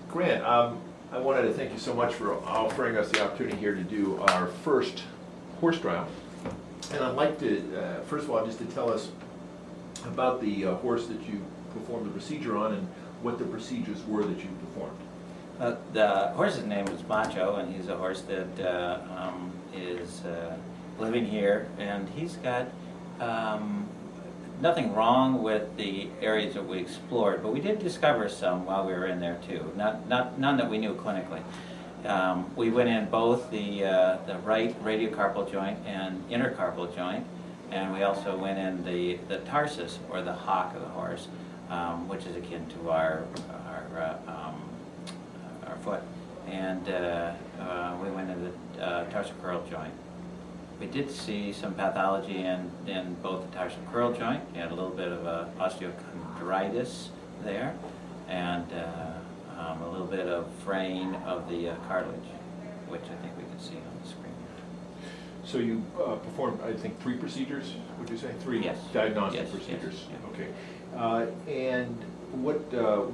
Grant, I wanted to thank you so much for offering us the opportunity here to do our first horse trial. And I'd like to, first of all, just to tell us about the horse that you performed the procedure on and what the procedures were that you performed. The horse's name is Macho, and he's a horse that is living here, and he's got nothing wrong with the areas that we explored, but we did discover some while we were in there too. None that we knew clinically. We went in both the right radiocarpal joint and intercarpal joint, and we also went in the tarsus, or the hock of the horse, which is akin to our foot, and we went in the tarsal curl joint. We did see some pathology in both the tarsal curl joint. We had a little bit of osteochondritis there, and a little bit of fraying of the cartilage, which I think we can see on the screen. So you performed, I think, 3 procedures, would you say? 3 yes. Diagnostic procedures. Yes. Okay. And what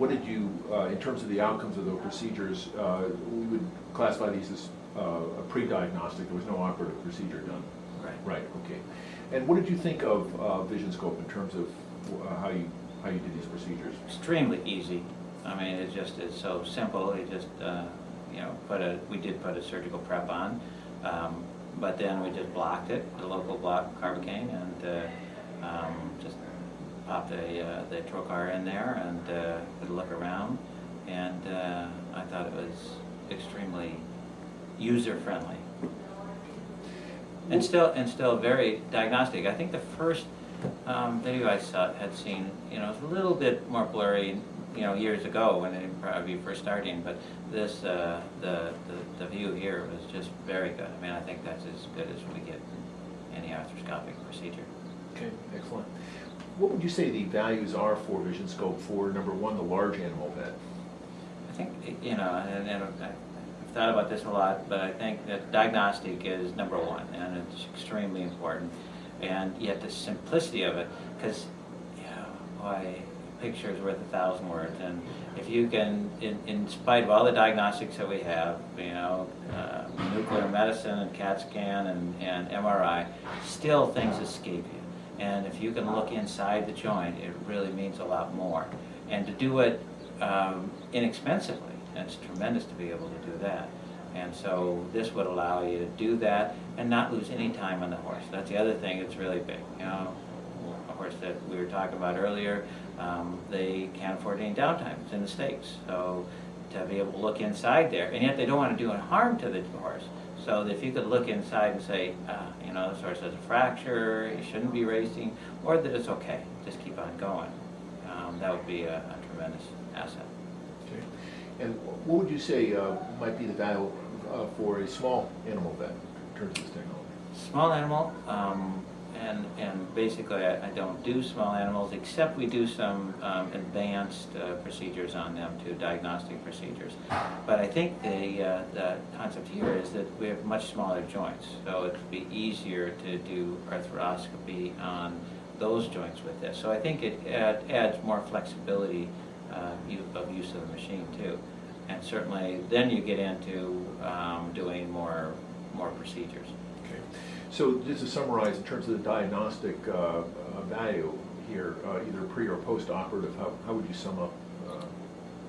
did you, in terms of the outcomes of those procedures, we would classify these as a pre-diagnostic. There was no operative procedure done. Right. Right. Okay. And what did you think of Vision Scope in terms of how you did these procedures? Extremely easy. I mean, it's so simple. It just we did put a surgical prep on, but then we just blocked it, the local block carbocaine, and just popped the trocar in there and could look around, and I thought it was extremely user-friendly, and still very diagnostic. I think the first video I had seen, was a little bit more blurry, years ago when it probably first starting. But this the view here was just very good. I mean, I think that's as good as we get in any arthroscopic procedure. Okay, excellent. What would you say the values are for Vision Scope for, number one, the large animal vet? I think, and I've thought about this a lot, but I think that diagnostic is number one, and it's extremely important. And yet the simplicity of it, because, boy, a picture is worth 1,000 words. And if you can, in spite of all the diagnostics that we have, nuclear medicine and CAT scan and MRI, still things escape you. And if you can look inside the joint, it really means a lot more. And to do it inexpensively, it's tremendous to be able to do that. And so this would allow you to do that and not lose any time on the horse. That's the other thing that's really big. A horse that we were talking about earlier, they can't afford any downtime. It's in the stakes. So to be able to look inside there, and yet they don't want to do any harm to the horse. So if you could look inside and say, this horse has a fracture, he shouldn't be racing, or that it's okay, just keep on going. That would be a tremendous asset. Okay. And what would you say might be the value for a small animal vet in terms of this technology? Small animal, and basically I don't do small animals, except we do some advanced procedures on them too, diagnostic procedures. But I think the concept here is that we have much smaller joints, so it would be easier to do arthroscopy on those joints with this. So I think it adds more flexibility of use of the machine too. And certainly then you get into doing more procedures. Okay. So just to summarize, in terms of the diagnostic value here, either pre or post-operative, how would you sum up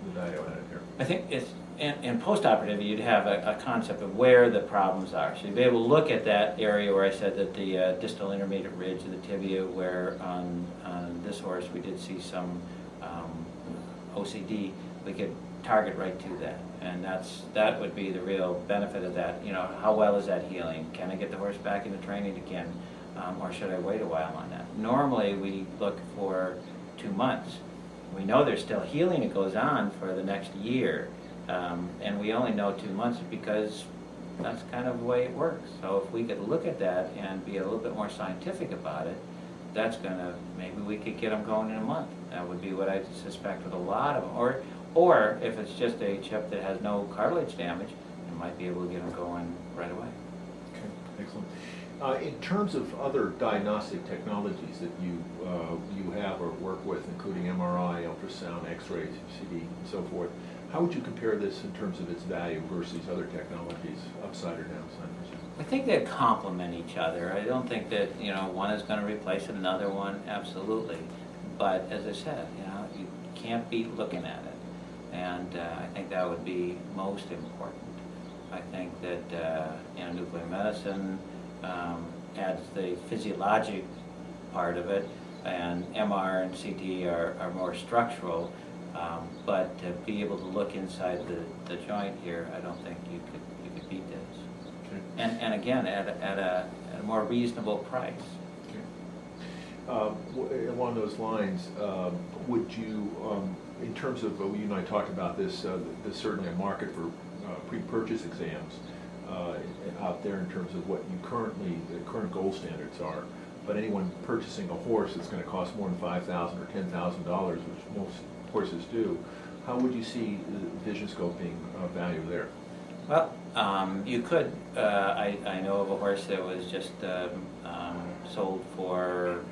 the value added here? I think it's in post-operative you'd have a concept of where the problems are. So you'd be able to look at that area where I said that the distal intermediate ridge of the tibia, where on this horse we did see some OCD, we could target right to that, and that would be the real benefit of that. How well is that healing? Can I get the horse back into training again, or should I wait a while on that? Normally we look for 2 months. We know there's still healing that goes on for the next year, and we only know 2 months because that's kind of the way it works. So if we could look at that and be a little bit more scientific about it, that's gonna, maybe we could get them going in a month. That would be what I suspect with a lot of them. Or if it's just a chip that has no cartilage damage, you might be able to get them going right away. Okay, excellent. In terms of other diagnostic technologies that you have or work with, including MRI, ultrasound, X-ray, CT, and so forth, how would you compare this in terms of its value versus other technologies, upside or downside? I think they complement each other. I don't think that, you know, one is going to replace another one, absolutely. But as I said, you know, you can't beat looking at it. And I think that would be most important. I think that, you know, nuclear medicine adds the physiologic part of it, and MR and CT are more structural. But to be able to look inside the joint here, I don't think you could beat this. Okay. And again, at a more reasonable price. Okay. Along those lines, would you, in terms of, you and I talked about this, there's certainly a market for pre-purchase exams out there in terms of what you the current gold standards are. But anyone purchasing a horse that's going to cost more than $5,000 or $10,000, which most horses do, how would you see vision scoping value there? Well, you could. I know of a horse that was just sold for,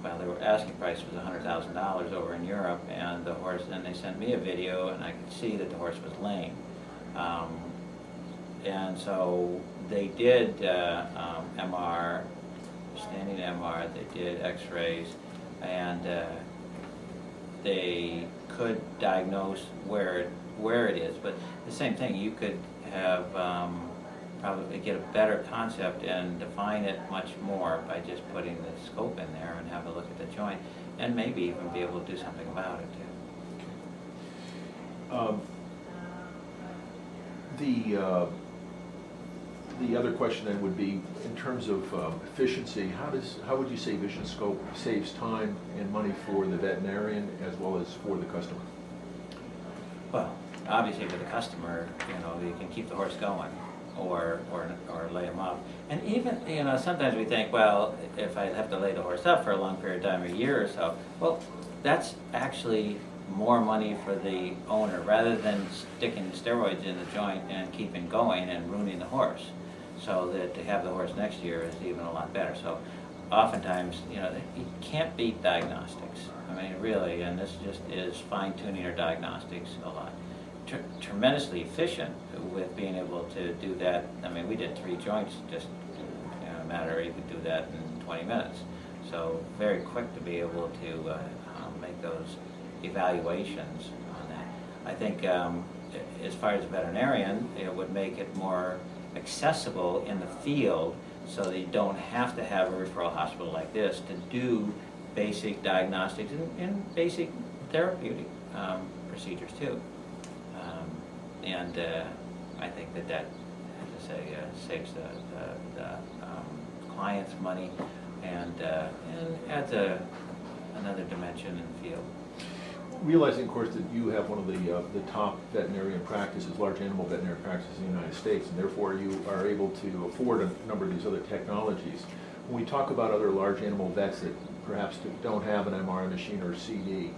well, they were asking price was $100,000 over in Europe, and the horse, and they sent me a video, and I could see that the horse was lame. And so they did MR, standing MR, they did X-rays, and they could diagnose where it is. But the same thing, you could have probably get a better concept and define it much more by just putting the scope in there and have a look at the joint, and maybe even be able to do something about it too. The other question then would be, in terms of efficiency, how would you say Vision Scope saves time and money for the veterinarian as well as for the customer? Well, obviously for the customer, you know, you can keep the horse going or lay him up. And even, you know, sometimes we think, well, if I have to lay the horse up for a long period of time, a year or so, well, that's actually more money for the owner rather than sticking steroids in the joint and keeping going and ruining the horse. So that to have the horse next year is even a lot better. So oftentimes, you know, you can't beat diagnostics. I mean, really, and this just is fine-tuning our diagnostics a lot. Tremendously efficient with being able to do that. I mean, we did 3 joints just in a matter, you could do that in 20 minutes. So very quick to be able to make those evaluations on that. I think as far as a veterinarian, it would make it more accessible in the field so that you don't have to have a referral hospital like this to do basic diagnostics and basic therapeutic procedures too. And I think that, as I say, saves the client's money and adds another dimension in the field. Realizing, of course, that you have one of the top veterinarian practices, large animal veterinary practices in the United States, and therefore you are able to afford a number of these other technologies. When we talk about other large animal vets that perhaps don't have an MRI machine or CD,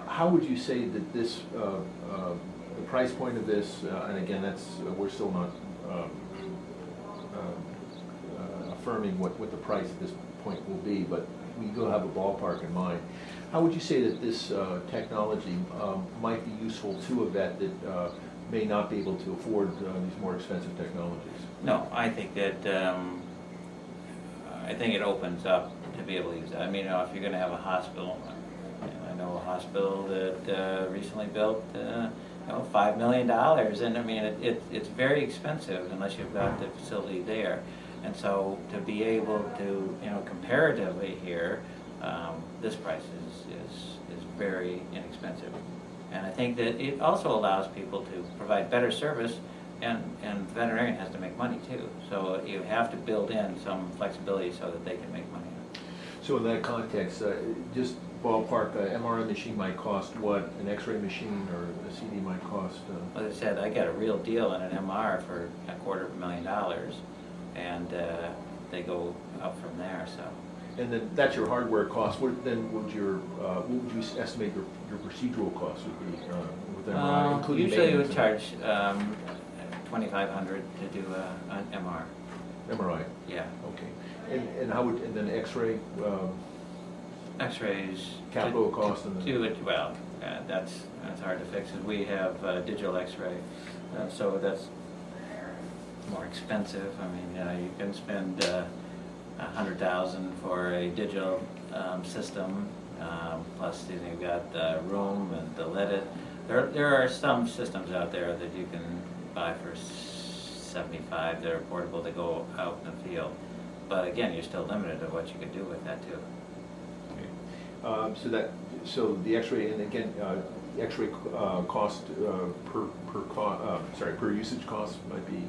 how would you say that this, the price point of this, and again, we're still not affirming what the price at this point will be, but we do have a ballpark in mind. How would you say that this technology might be useful to a vet that may not be able to afford these more expensive technologies? No, I think that I think it opens up to be able to use that. I mean, you know, if you're going to have a hospital, I know a hospital that recently built, you know, $5 million, and I mean, it's very expensive unless you've got the facility there. And so to be able to, you know, comparatively here, this price is very inexpensive. And I think that it also allows people to provide better service, and the veterinarian has to make money too. So you have to build in some flexibility so that they can make money. So in that context, just ballpark, an MRI machine might cost what? An X-ray machine or a CD might cost? As I said, I got a real deal on an MR for $250,000, and they go up from there. So. And then that's your hardware cost. What would you estimate your procedural costs would be with MRI, including usually you would maintenance? charge $2,500 to do an MR. MRI. Yeah. Okay. And how would, and then X-ray, X-rays. capital cost and Do it, well, that's hard to fix, is we have digital X-ray, so that's more expensive. I mean, you can spend $100,000 for a digital system, plus you've got the room and the lead. There are some systems out there that you can buy for $75 that are portable to go out in the field. But again, you're still limited to what you can do with that too. Okay. So the X-ray, and again, the X-ray cost per usage cost might be?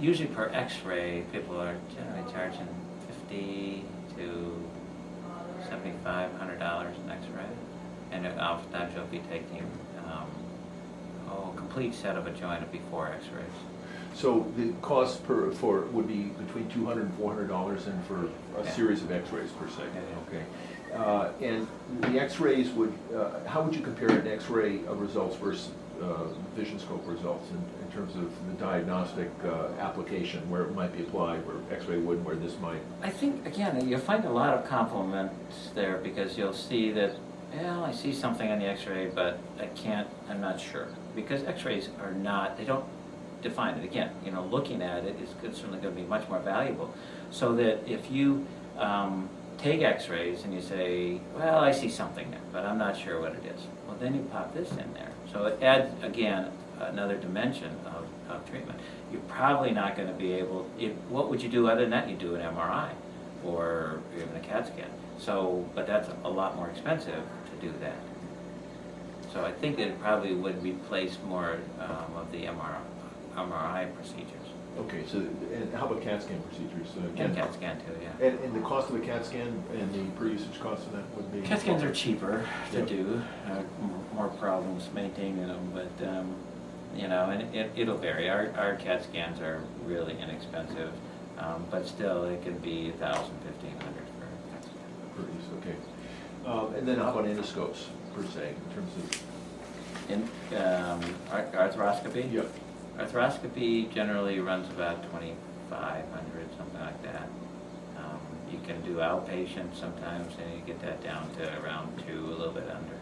Usually per X-ray, people are generally charging $50 to $7,500 an X-ray, and oftentimes you'll be taking a complete set of a joint would be 4 X-rays. So the cost would be between $200 and $400, and for a series of X-rays per se. Okay. And the X-rays how would you compare an X-ray results versus vision scope results in terms of the diagnostic application, where it might be applied, where X-ray would, and where this might? I think, again, you'll find a lot of complements there, because you'll see that, well, I see something on the X-ray, but I'm not sure. Because X-rays are not, they don't define it. Again, looking at it is certainly going to be much more valuable. So that if you take X-rays and you say, well, I see something there, but I'm not sure what it is. Well, then you pop this in there. So it adds, again, another dimension of treatment. You're probably not going to be able, what would you do other than that? You do an MRI or even a CAT scan. So, but that's a lot more expensive to do that. So I think that it probably would replace more of the MRI procedures. Okay, so, and how about CAT scan procedures? And CAT scan too, yeah. And the cost of a CAT scan and the per usage cost of that would be? CAT scans are cheaper to do, more problems maintaining them, but, and it'll vary. Our CAT scans are really inexpensive, but still it can be $1,000, $1,500 for a CAT scan. Per use, okay. And then how about endoscopes per se, in terms of? Arthroscopy? Yep. Arthroscopy generally runs about $2,500, something like that. You can do outpatient sometimes, and you get that down to around 2, a little bit under.